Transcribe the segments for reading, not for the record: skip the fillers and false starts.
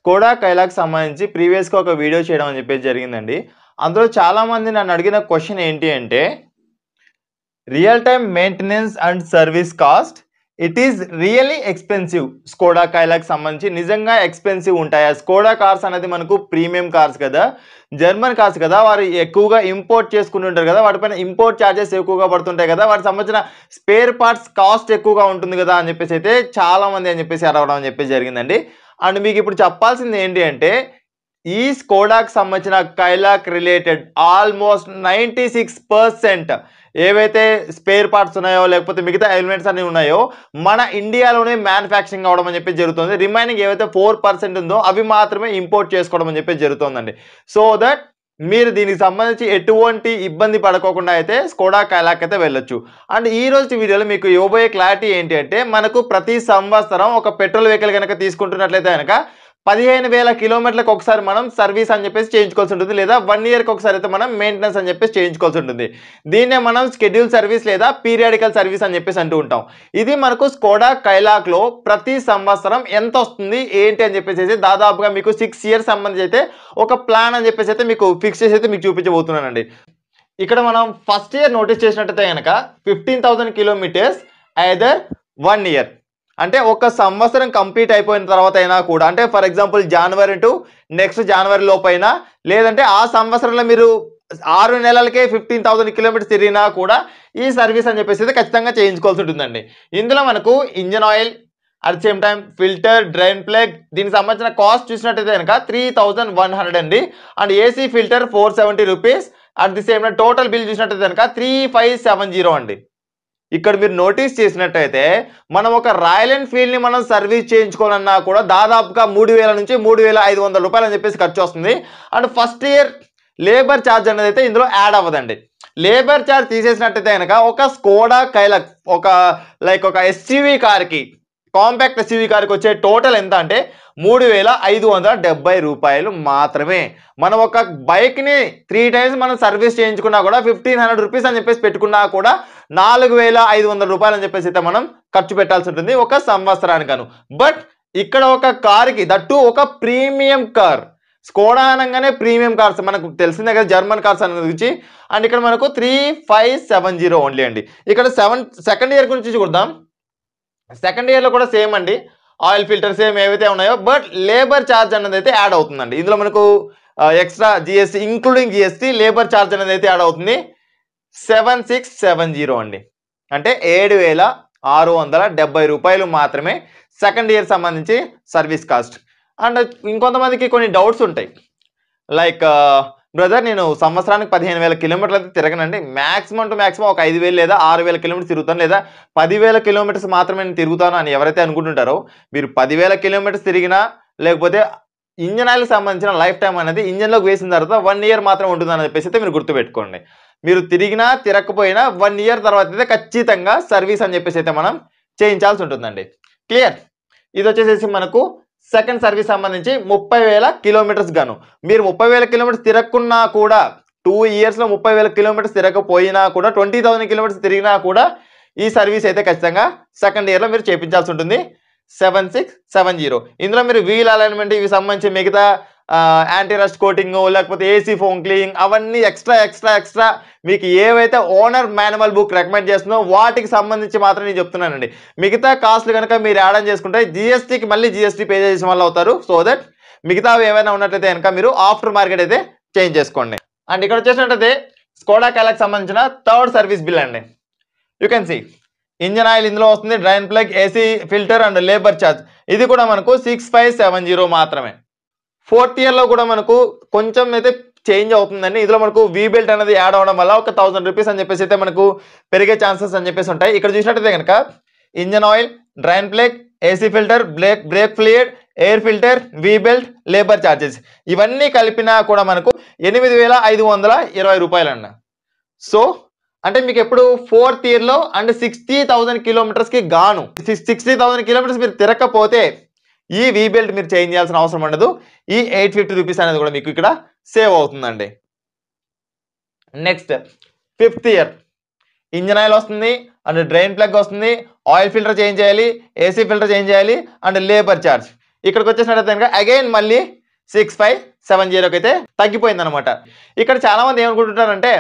Skoda Kylaq సంబంధించి ప్రీవియస్గా ఒక వీడియో చేయడం అని చెప్పేసి జరిగిందండి. అందులో చాలామంది నన్ను అడిగిన క్వశ్చన్ ఏంటి అంటే, real time maintenance and service cost it is really expensive. Skoda Kylaq సంబంధించి నిజంగా ఎక్స్పెన్సివ్ ఉంటాయా? స్కోడా కార్స్ అనేది మనకు ప్రీమియం కార్స్ కదా, జర్మన్ కార్స్ కదా, వారు ఎక్కువగా ఇంపోర్ట్ చేసుకుంటుంటారు కదా, వాటిపైన ఇంపోర్ట్ ఛార్జెస్ ఎక్కువగా పడుతుంటాయి కదా, వాటికి సంబంధించిన స్పేర్ పార్ట్స్ కాస్ట్ ఎక్కువగా ఉంటుంది కదా అని చెప్పేసి అయితే చాలామంది అని చెప్పేసి అడగడం అని చెప్పేసి జరిగిందండి. అండ్ మీకు ఇప్పుడు చెప్పాల్సింది ఏంటి అంటే, ఈ స్కోడాకి సంబంధించిన కైలాక్ రిలేటెడ్ ఆల్మోస్ట్ 96% ఏవైతే స్పేర్ పార్ట్స్ ఉన్నాయో లేకపోతే మిగతా ఎలిమెంట్స్ అన్ని ఉన్నాయో మన ఇండియాలోనే మ్యానుఫ్యాక్చరింగ్ అవడం అని చెప్పి జరుగుతుంది. రిమైనింగ్ ఏవైతే 4% ఉందో అవి మాత్రమే ఇంపోర్ట్ చేసుకోవడం అని చెప్పి జరుగుతుందండి. సో దట్ మీరు దీనికి సంబంధించి ఎటువంటి ఇబ్బంది పడుకోకుండా అయితే స్కోడా కైలాక్ అయితే వెళ్ళొచ్చు. అండ్ ఈ రోజు వీడియోలో మీకు ఇవ్వబోయే క్లారిటీ ఏంటి అంటే, మనకు ప్రతి సంవత్సరం ఒక పెట్రోల్ వెహికల్ కనుక తీసుకుంటున్నట్లయితే కనుక 15,000 కిలోమీటర్లకు ఒకసారి మనం సర్వీస్ అని చెప్పేసి చేయించుకోవాల్సి ఉంటుంది, లేదా 1 ఇయర్కి ఒకసారి అయితే మనం మెయింటెనెన్స్ అని చెప్పేసి చేయించుకోవాల్సి ఉంటుంది. దీన్నే మనం షెడ్యూల్ సర్వీస్ లేదా పీరియాడికల్ సర్వీస్ అని చెప్పేసి అంటూ ఉంటాం. ఇది మనకు స్కోడా కైలాక్లో ప్రతి సంవత్సరం ఎంత వస్తుంది ఏంటి అని చెప్పేసి దాదాపుగా మీకు 6 ఇయర్స్ సంబంధించి అయితే ఒక ప్లాన్ అని చెప్పేసి అయితే మీకు ఫిక్స్ చేసి అయితే మీకు చూపించబోతున్నానండి. ఇక్కడ మనం ఫస్ట్ ఇయర్ నోటీస్ చేసినట్టయితే కనుక 15,000 కిలోమీటర్స్ ఐదర్ 1 ఇయర్, అంటే ఒక సంవత్సరం కంప్లీట్ అయిపోయిన తర్వాత అయినా కూడా, అంటే ఫర్ ఎగ్జాంపుల్ జనవరి టు నెక్స్ట్ జనవరి లోపైనా, లేదంటే ఆ సంవత్సరంలో మీరు 6 నెలలకే 15,000 కిలోమీటర్స్ తిరిగినా కూడా ఈ సర్వీస్ అని చెప్పేసి అయితే ఖచ్చితంగా చేయించుకోవాల్సి ఉంటుందండి. ఇందులో మనకు engine oil, at the same time filter, drain plug, దీనికి సంబంధించిన కాస్ట్ చూసినట్టయితే కనుక 3,100 అండి. And AC filter 470 rupees. At the same time total bill చూసినట్టయితే కనుక 3,570 అండి. ఇక్కడ మీరు నోటీస్ చేసినట్టయితే మనం ఒక రాయల్ ఎన్ఫీల్డ్ని మనం సర్వీస్ చేయించుకోవాలన్నా కూడా దాదాపుగా 3,000 నుంచి 3,500 రూపాయలు అని చెప్పేసి ఖర్చు వస్తుంది. And first year labour charge అనేది అయితే ఇందులో యాడ్ అవ్వదండి. లేబర్ ఛార్జ్ తీసేసినట్టయితే కనుక ఒక స్కోడా కైలాక్ ఒక ఎస్యూవీ కార్కి, కాంపాక్ట్ ఎస్యూవీ కార్కి వచ్చే టోటల్ ఎంత అంటే 3,570 రూపాయలు మాత్రమే. మనం ఒక బైక్ని 3 టైమ్స్ మనం సర్వీస్ చేయించుకున్నా కూడా 1,500 రూపీస్ అని చెప్పేసి పెట్టుకున్నా కూడా 4,500 రూపాయలు అని చెప్పేసి అయితే మనం ఖర్చు పెట్టాల్సి ఉంటుంది ఒక సంవత్సరానికను. బట్ ఇక్కడ ఒక కార్కి, దట్టు ఒక ప్రీమియం కార్, స్కోడా అనగానే ప్రీమియం కార్స్ మనకు తెలిసిందే కదా, జర్మన్ కార్స్ అనే గురించి. అండ్ ఇక్కడ మనకు 3,570 ఓన్లీ అండి. ఇక్కడ సెకండ్ ఇయర్ గురించి చూద్దాం. సెకండ్ ఇయర్లో కూడా సేమ్ అండి, ఆయిల్ ఫిల్టర్ సేమ్ ఏవైతే ఉన్నాయో, బట్ లేబర్ ఛార్జ్ అనేది అయితే యాడ్ అవుతుందండి. ఇందులో మనకు extra GST including GST labour charge అనేది అయితే యాడ్ అవుతుంది. 7,670 అండి, అంటే 7,670 రూపాయలు మాత్రమే సెకండ్ ఇయర్ సంబంధించి సర్వీస్ కాస్ట్. అండ్ ఇంకొంతమందికి కొన్ని డౌట్స్ ఉంటాయి, లైక్ బ్రదర్ నేను సంవత్సరానికి 15,000 కిలోమీటర్లు అయితే తిరగనండి, మ్యాక్సిమం టు మ్యాక్సిమం ఒక 5,000 లేదా 6,000 కిలోమీటర్స్ తిరుగుతాను, లేదా 10,000 కిలోమీటర్స్ మాత్రమే నేను తిరుగుతాను అని ఎవరైతే అనుకుంటుంటారో, మీరు 10,000 కిలోమీటర్స్ తిరిగినా లేకపోతే ఇంజన్ ఆయిల్కి సంబంధించిన లైఫ్ టైం అనేది ఇంజన్లోకి వేసిన తర్వాత 1 ఇయర్ మాత్రం ఉంటుందని చెప్పేసి అయితే మీరు గుర్తుపెట్టుకోండి. మీరు తిరిగినా తిరగకపోయినా 1 ఇయర్ తర్వాత అయితే ఖచ్చితంగా సర్వీస్ అని చెప్పేసి అయితే మనం చేయించాల్సి ఉంటుందండి. క్లియర్? ఇది వచ్చేసేసి మనకు సెకండ్ సర్వీస్ సంబంధించి 30,000 కిలోమీటర్స్ గాను. మీరు 30,000 కిలోమీటర్స్ తిరగకున్నా కూడా, 2 ఇయర్స్లో 30,000 కిలోమీటర్స్ తిరగకపోయినా కూడా, 20,000 కిలోమీటర్స్ తిరిగినా కూడా ఈ సర్వీస్ అయితే ఖచ్చితంగా సెకండ్ ఇయర్లో మీరు చేయించాల్సి ఉంటుంది. 7,670. ఇందులో మీరు వీల్ అలైన్మెంట్, ఇవి సంబంధించి మిగతా యాంటీ రస్ట్ కోటింగ్, లేకపోతే ఏసీ ఫోమ్ క్లీనింగ్, అవన్నీ ఎక్స్ట్రా మీకు ఏవైతే ఓనర్ మాన్యువల్ బుక్ రికమెండ్ చేస్తుందో వాటికి సంబంధించి మాత్రం నేను చెప్తున్నానండి. మిగతా కాస్ట్లు కనుక మీరు యాడ్ ఆన్ చేసుకుంటే జిఎస్టీకి మళ్ళీ జిఎస్టీ పే చేసిన వాళ్ళు అవుతారు. సో దట్ మిగతా ఏమైనా ఉన్నట్లయితే కనుక మీరు ఆఫ్టర్ మార్కెట్ అయితే చేంజ్ చేసుకోండి. అండ్ ఇక్కడ వచ్చేసినట్టయితే స్కోడా కైలాక్ సంబంధించిన థర్డ్ సర్వీస్ బిల్ అండి. You can see engine oil ఇందులో వస్తుంది, drain plug, AC filter and labour charge, ఇది కూడా మనకు 6,570 మాత్రమే. ఫోర్త్ ఇయర్లో కూడా మనకు కొంచెం అయితే చేంజ్ అవుతుందండి. ఇందులో మనకు వీ బెల్ట్ అనేది యాడ్ అవడం వల్ల ఒక 1,000 రూపీస్ అని చెప్పేసి అయితే మనకు పెరిగే ఛాన్సెస్ అని చెప్పేసి ఉంటాయి. ఇక్కడ చూసినట్టయితే కనుక engine oil, drain plug, AC filter, break fluid, air filter, we belt, labour charges ఇవన్నీ కలిపినా కూడా మనకు 8,520 రూపాయలు అన్న. సో అంటే మీకు ఎప్పుడు ఫోర్త్ ఇయర్లో అండ్ 60,000 కిలోమీటర్స్కి గాను 60,000 కిలోమీటర్స్ మీరు తిరగకపోతే ఈ వీ బెల్ట్ మీరు చేంజ్ చేయాల్సిన అవసరం ఉండదు. ఈ 850 రూపీస్ అనేది కూడా మీకు ఇక్కడ సేవ్ అవుతుందండి. Next fifth year engine oil వస్తుంది, అండ్ డ్రైన్ ప్లగ్ వస్తుంది, ఆయిల్ ఫిల్టర్ చేంజ్ చేయాలి, ఏసీ ఫిల్టర్ చేంజ్ చేయాలి, అండ్ లేబర్ ఛార్జ్ ఇక్కడికి వచ్చేసినట్టయితే కనుక అగైన్ మళ్ళీ 6570కి అయితే తగ్గిపోయింది అనమాట. ఇక్కడ చాలా మంది ఏమనుకుంటుంటారంటే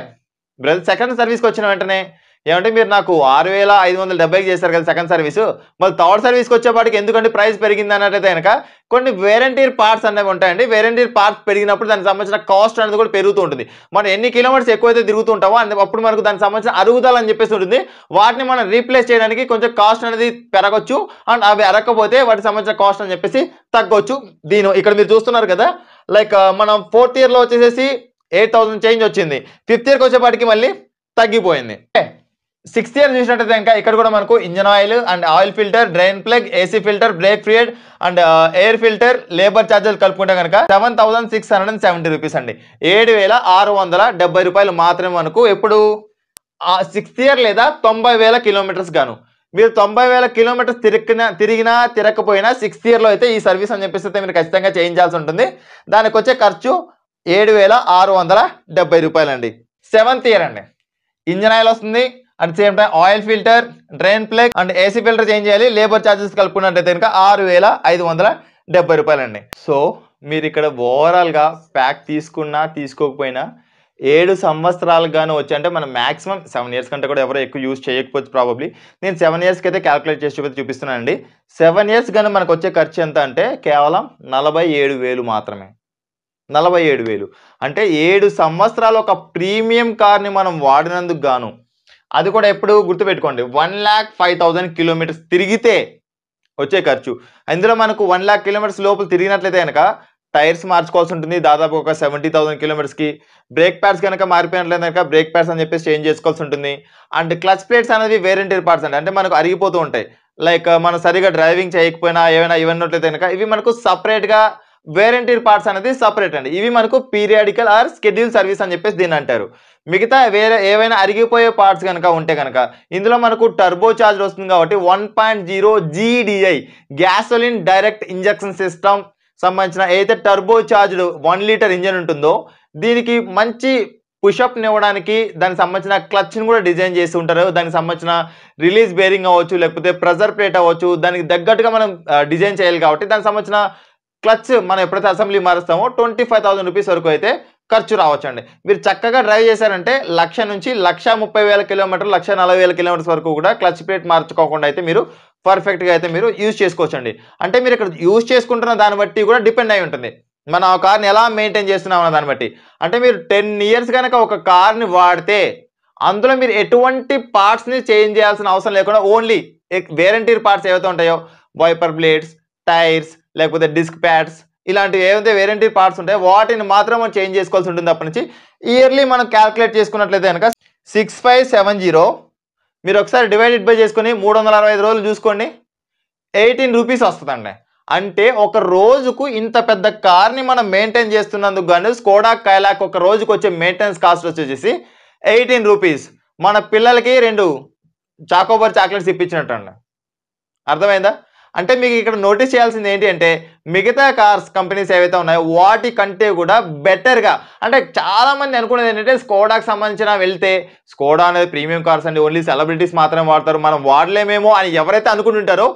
బ్రదర్ సెకండ్ సర్వీస్కి వచ్చిన వెంటనే ఏమంటే మీరు నాకు 6570కి చేశారు కదా సెకండ్ సర్వీస్, మళ్ళీ థర్డ్ సర్వీస్కి వచ్చేపాటికి ఎందుకంటే ప్రైస్ పెరిగింది అన్నట్టయితే కనుక కొన్ని వేరంటీర్ పార్ట్స్ అనేవి ఉంటాయండి. వేరంటీర్ పార్ట్స్ పెరిగినప్పుడు దానికి సంబంధించిన కాస్ట్ అనేది కూడా పెరుగుతూ ఉంటుంది. మనం ఎన్ని కిలోమీటర్స్ ఎక్కువైతే తిరుగుతుంటామో అప్పుడు మనకు దానికి సంబంధించిన అరుగుదల అని చెప్పేసి ఉంటుంది. వాటిని మనం రీప్లేస్ చేయడానికి కొంచెం కాస్ట్ అనేది పెరగచ్చు, అండ్ అవి అరగకపోతే వాటికి సంబంధించిన కాస్ట్ అని చెప్పేసి తగ్గొచ్చు. ఇక్కడ మీరు చూస్తున్నారు కదా, లైక్ మనం 4th ఇయర్లో వచ్చేసేసి 8000 చేంజ్ వచ్చింది, 5th ఇయర్కి వచ్చేపాటికి మళ్ళీ తగ్గిపోయింది. 6th ఇయర్ చూసినట్టయితే ఇంకా ఇక్కడ కూడా మనకు engine oil and oil filter, drain plug, AC filter, break fluid and air filter, labour charges కలుపుకుంటే కనుక 7670 రూపీస్ అండి. 7670 రూపాయలు మాత్రమే మనకు ఎప్పుడు 6th ఇయర్ లేదా 90,000 కిలోమీటర్స్ గాను. మీరు 90,000 కిలోమీటర్స్ తిరిగినా తిరగకపోయినా 6th ఇయర్లో అయితే ఈ సర్వీస్ అని చెప్పేసి మీరు ఖచ్చితంగా చేయించాల్సి ఉంటుంది. దానికి వచ్చే ఖర్చు 7670 రూపాయలు అండి. 7th ఇయర్ అండి, ఇంజన్ ఆయిల్ వస్తుంది, at same time oil filter, drain plug and AC filter change చేయాలి. లేబర్ ఛార్జెస్ కలుపుకున్నట్టయితే కనుక 6570 రూపాయలు అండి. సో మీరు ఇక్కడ ఓవరాల్గా ప్యాక్ తీసుకున్నా తీసుకోకపోయినా 7 సంవత్సరాలకు గాను వచ్చి, అంటే మనం మాక్సిమం 7 ఇయర్స్ కంటే కూడా ఎవరో ఎక్కువ యూజ్ చేయకపోవచ్చు ప్రాబబ్లీ. నేను 7 ఇయర్స్కి అయితే క్యాలిక్యులేట్ చేసి చూపిస్తున్నానండి. 7 ఇయర్స్ కానీ మనకు వచ్చే ఖర్చు ఎంత అంటే కేవలం 47,000 మాత్రమే. 47,000 అంటే 7 సంవత్సరాలు ఒక ప్రీమియం కార్ని మనం వాడినందుకు గాను, అది కూడా ఎప్పుడు గుర్తుపెట్టుకోండి 1,05,000 కిలోమీటర్స్ తిరిగితే వచ్చే ఖర్చు. ఇందులో మనకు 1,00,000 కిలోమీటర్స్ లోపల తిరిగినట్లయితే కనుక టైర్స్ మార్చుకోవాల్సి ఉంటుంది దాదాపు ఒక 70,000 కిలోమీటర్స్కి. బ్రేక్ ప్యాడ్స్ కనుక మారిపోయినట్లయితే కనుక బ్రేక్ ప్యాడ్స్ అని చెప్పేసి చేంజ్ చేసుకోవాల్సి ఉంటుంది. అండ్ క్లచ్ ప్లేట్స్ అనేది వేరెంటీర్ పార్ట్స్ అండి, అంటే మనకు అరిగిపోతూ ఉంటాయి. లైక్ మనం సరిగా డ్రైవింగ్ చేయకపోయినా ఏమైనా ఇవన్నట్లయితే కనుక ఇవి మనకు సపరేట్గా వేరెంటీర్ పార్ట్స్ అనేది సపరేట్ అండి. ఇవి మనకు పీరియాడికల్ ఆర్ స్కెడ్యూల్ సర్వీస్ అని చెప్పేసి దీన్ని అంటారు. మిగతా వేరే ఏవైనా అరిగిపోయే పార్ట్స్ కనుక ఉంటే కనుక ఇందులో మనకు టర్బో చార్జర్ వస్తుంది కాబట్టి 1.0 GDI gasoline direct injection system సంబంధించిన ఏదైతే టర్బో చార్జ్డ్ 1 లీటర్ ఇంజన్ ఉంటుందో దీనికి మంచి పుషప్ ఇవ్వడానికి దానికి సంబంధించిన క్లచ్ని కూడా డిజైన్ చేసి ఉంటారు. దానికి సంబంధించిన రిలీజ్ బేరింగ్ అవ్వచ్చు, లేకపోతే ప్రెజర్ ప్లేట్ అవ్వచ్చు, దానికి తగ్గట్టుగా మనం డిజైన్ చేయాలి కాబట్టి దానికి సంబంధించిన క్లచ్ మనం ఎప్పుడైతే అసెంబ్లీ మారుస్తామో 25,000 రూపీస్ వరకు అయితే ఖర్చు రావచ్చండి. మీరు చక్కగా డ్రైవ్ చేశారంటే 1,00,000 నుంచి 1,30,000 కిలోమీటర్లు, 1,40,000 కిలోమీటర్స్ వరకు కూడా క్లచ్ ప్లేట్ మార్చుకోకుండా అయితే మీరు పర్ఫెక్ట్గా అయితే మీరు యూజ్ చేసుకోవచ్చండి. అంటే మీరు ఇక్కడ యూజ్ చేసుకుంటున్న దాన్ని బట్టి కూడా డిపెండ్ అయి ఉంటుంది, మనం ఆ కార్ని ఎలా మెయింటైన్ చేస్తున్నాం అన్న దాన్ని బట్టి. అంటే మీరు 10 ఇయర్స్ కనుక ఒక కార్ని వాడితే అందులో మీరు ఎటువంటి పార్ట్స్ని చేంజ్ చేయాల్సిన అవసరం లేకుండా ఓన్లీ వేరెంటీర్ పార్ట్స్ ఏవైతే ఉంటాయో వైపర్ బ్లేడ్స్, టైర్స్, లేకపోతే డిస్క్ ప్యాడ్స్, ఇలాంటివి ఏవైతే వేరెంటీ పార్ట్స్ ఉంటాయో వాటిని మాత్రం మనం చేంజ్ చేసుకోవాల్సి ఉంటుంది. అప్పటి నుంచి ఇయర్లీ మనం క్యాల్కులేట్ చేసుకున్నట్లయితే కనుక 6570 మీరు ఒకసారి డివైడెడ్ బై చేసుకొని 365 రోజులు చూసుకోండి, 18 రూపీస్ వస్తుందండి. అంటే ఒక రోజుకు ఇంత పెద్ద కార్ని మనం మెయింటైన్ చేస్తున్నందుకు గాను స్కోడా కైలాక్ ఒక రోజుకు వచ్చే మెయింటెనెన్స్ కాస్ట్ వచ్చేసి 18 రూపీస్. మన పిల్లలకి 2 చాకోబార్ చాక్లెట్స్ ఇప్పించినట్టు అండి. అర్థమైందా? అంటే మీకు ఇక్కడ నోటీస్ చేయాల్సింది ఏంటి అంటే మిగతా కార్స్ కంపెనీస్ ఏవైతే ఉన్నాయో వాటి కంటే కూడా బెటర్గా, అంటే చాలామంది అనుకునేది ఏంటంటే స్కోడాకి సంబంధించిన వెళ్తే స్కోడా అనేది ప్రీమియం కార్స్ అండి, ఓన్లీ సెలబ్రిటీస్ మాత్రమే వాడతారు, మనం వాడలేమేమో అని ఎవరైతే అనుకుంటుంటారో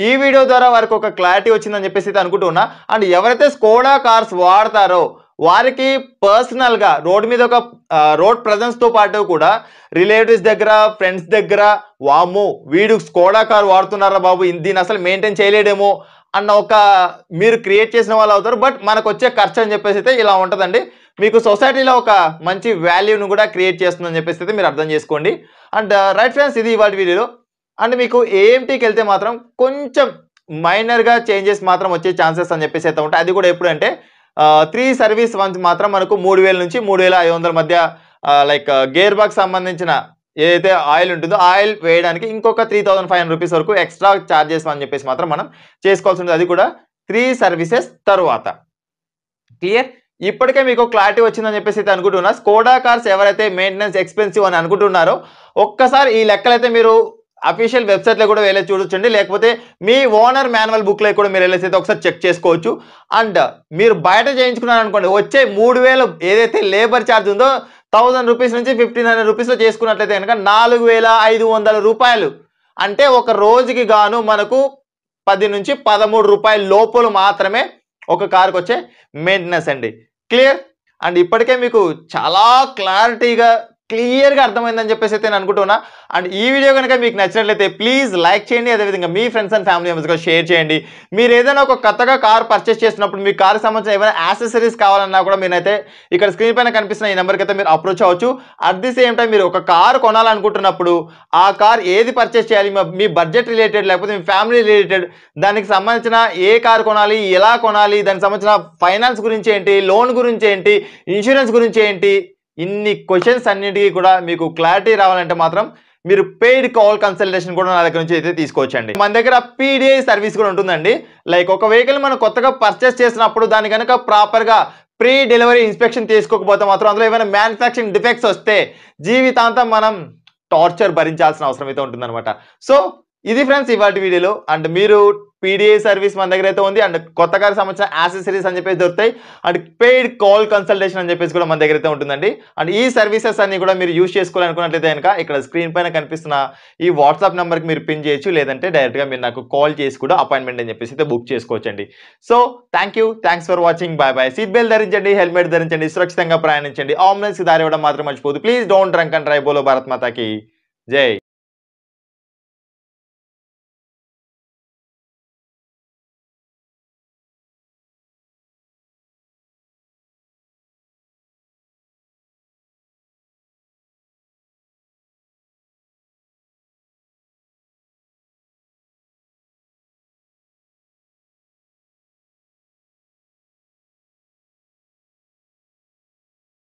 ఈ వీడియో ద్వారా వారికి ఒక క్లారిటీ వచ్చిందని చెప్పేసి అయితే అనుకుంటున్నా. అండ్ ఎవరైతే స్కోడా కార్స్ వాడతారో వారికి పర్సనల్గా రోడ్ మీద ఒక రోడ్ ప్రజెన్స్తో పాటు కూడా రిలేటివ్స్ దగ్గర, ఫ్రెండ్స్ దగ్గర వాము వీడు స్కోడా కార్ వాడుతున్నారా బాబు, దీన్ని అసలు మెయింటైన్ చేయలేడేమో అన్న ఒక మీరు క్రియేట్ చేసిన వాళ్ళు అవుతారు. బట్ మనకు వచ్చే ఖర్చు అని చెప్పేసి అయితే ఇలా ఉంటుందండి. మీకు సొసైటీలో ఒక మంచి వాల్యూను కూడా క్రియేట్ చేస్తుందని చెప్పేసి అయితే మీరు అర్థం చేసుకోండి. అండ్ రైట్ ఫ్రెండ్స్, ఇది ఇవాళ వీడియోలో. అండ్ మీకు ఏఎంటీకి వెళ్తే మాత్రం కొంచెం మైనర్గా చేంజెస్ మాత్రం వచ్చే ఛాన్సెస్ అని చెప్పేసి అయితే ఉంటాయి. అది కూడా ఎప్పుడు అంటే 3 సర్వీస్ వన్స్ మాత్రం మనకు 3,000 నుంచి 3,500 మధ్య లైక్ గేర్ బాక్స్ సంబంధించిన ఏదైతే ఆయిల్ ఉంటుందో ఆయిల్ వేయడానికి ఇంకొక 3,500 రూపీస్ వరకు ఎక్స్ట్రా ఛార్జెస్ అని చెప్పేసి మాత్రం మనం చేసుకోవాల్సి ఉంటుంది. అది కూడా 3 సర్వీసెస్ తరువాత. క్లియర్? ఇప్పటికే మీకు క్లారిటీ వచ్చిందని చెప్పేసి అయితే అనుకుంటున్నా. స్కోడా కార్స్ ఎవరైతే మెయింటెనెన్స్ ఎక్స్పెన్సివ్ అని అనుకుంటున్నారో ఒక్కసారి ఈ లెక్కలైతే మీరు అఫీషియల్ వెబ్సైట్లో కూడా వెళ్ళి చూడొచ్చండి, లేకపోతే మీ ఓనర్ మాన్యువల్ బుక్లో కూడా మీరు వెళ్ళేసి అయితే ఒకసారి చెక్ చేసుకోవచ్చు. అండ్ మీరు బయట చేయించుకున్నారు అనుకోండి, వచ్చే 3,000 ఏదైతే లేబర్ ఛార్జ్ ఉందో 1,000 రూపీస్ నుంచి 1,500 రూపీస్లో చేసుకున్నట్లయితే కనుక 4,500 రూపాయలు. అంటే ఒక రోజుకి గాను మనకు 10 నుంచి 13 రూపాయల లోపల మాత్రమే ఒక కార్కి వచ్చే మెయింటెనెన్స్ అండి. క్లియర్? అండ్ ఇప్పటికే మీకు చాలా క్లియర్గా అర్థమైందని చెప్పేసి అయితే నేను అనుకుంటున్నా. అండ్ ఈ వీడియో కనుక మీకు నచ్చినట్లయితే ప్లీజ్ లైక్ చేయండి, అదేవిధంగా మీ ఫ్రెండ్స్ అండ్ ఫ్యామిలీ మెంబర్స్గా షేర్ చేయండి. మీరు ఏదైనా ఒక కొత్తగా కార్ పర్చేస్ చేసినప్పుడు మీ కార్ సంబంధించిన ఏమైనా యాక్సెసరీస్ కావాలన్నా కూడా మీరైతే ఇక్కడ స్క్రీన్ పైన కనిపిస్తున్న ఈ నెంబర్కి అయితే మీరు అప్రోచ్ అవ్వచ్చు. అట్ ది సేమ్ టైం మీరు ఒక కార్ కొనాలనుకుంటున్నప్పుడు ఆ కార్ ఏది పర్చేస్ చేయాలి, మీ బడ్జెట్ రిలేటెడ్ లేకపోతే మీ ఫ్యామిలీ రిలేటెడ్, దానికి సంబంధించిన ఏ కార్ కొనాలి, ఎలా కొనాలి, దానికి సంబంధించిన ఫైనాన్స్ గురించి ఏంటి, లోన్ గురించి ఏంటి, ఇన్సూరెన్స్ గురించి ఏంటి, ఇన్ని క్వశ్చన్స్ అన్నిటికీ కూడా మీకు క్లారిటీ రావాలంటే మాత్రం మీరు పెయిడ్ కాల్ కన్సల్టేషన్ కూడా నా దగ్గర నుంచి అయితే తీసుకోవచ్చండి. మన దగ్గర PDI సర్వీస్ కూడా ఉంటుందండి. లైక్ ఒక వెహికల్ మనం కొత్తగా పర్చేస్ చేసినప్పుడు దాని కనుక ప్రాపర్గా ప్రీ డెలివరీ ఇన్స్పెక్షన్ తీసుకోకపోతే మాత్రం అందులో ఏమైనా మ్యానుఫ్యాక్చరింగ్ డిఫెక్ట్స్ వస్తే జీవితాంతం మనం టార్చర్ భరించాల్సిన అవసరం అయితే ఉంటుందన్నమాట. సో ఇది ఫ్రెండ్స్ ఇవాటి వీడియోలో. అండ్ మీరు PDI సర్వీస్ మన దగ్గర అయితే ఉంది. అండ్ కొత్త కార్ సంబంధించిన యాక్సెసరీస్ అని చెప్పేసి దొరుకుతాయి. అండ్ పెయిడ్ కాల్ కన్సల్టేషన్ అని చెప్పేసి కూడా మన దగ్గర అయితే ఉంటుందండి. అండ్ ఈ సర్వీసెస్ అన్ని కూడా మీరు యూజ్ చేసుకోవాలనుకున్నట్లయితే కనుక ఇక్కడ స్క్రీన్ పైన కనిపిస్తున్న ఈ వాట్సాప్ నెంబర్కి మీరు పిన్ చేయొచ్చు, లేదంటే డైరెక్ట్గా మీరు నాకు కాల్ చేసి కూడా అపాయింట్మెంట్ అని చెప్పేసి అయితే బుక్ చేసుకోవచ్చండి. So thanks for watching. Bye bye. Seat belt ధరించండి, హెల్మెట్ ధరించండి, సురక్షితంగా ప్రయాణించండి. అంబులెన్స్కి దారి ఇవ్వడం మాత్రం మర్చిపోదు. Please don't drunk and drive. బోలో భారత్ మాతాకి జై.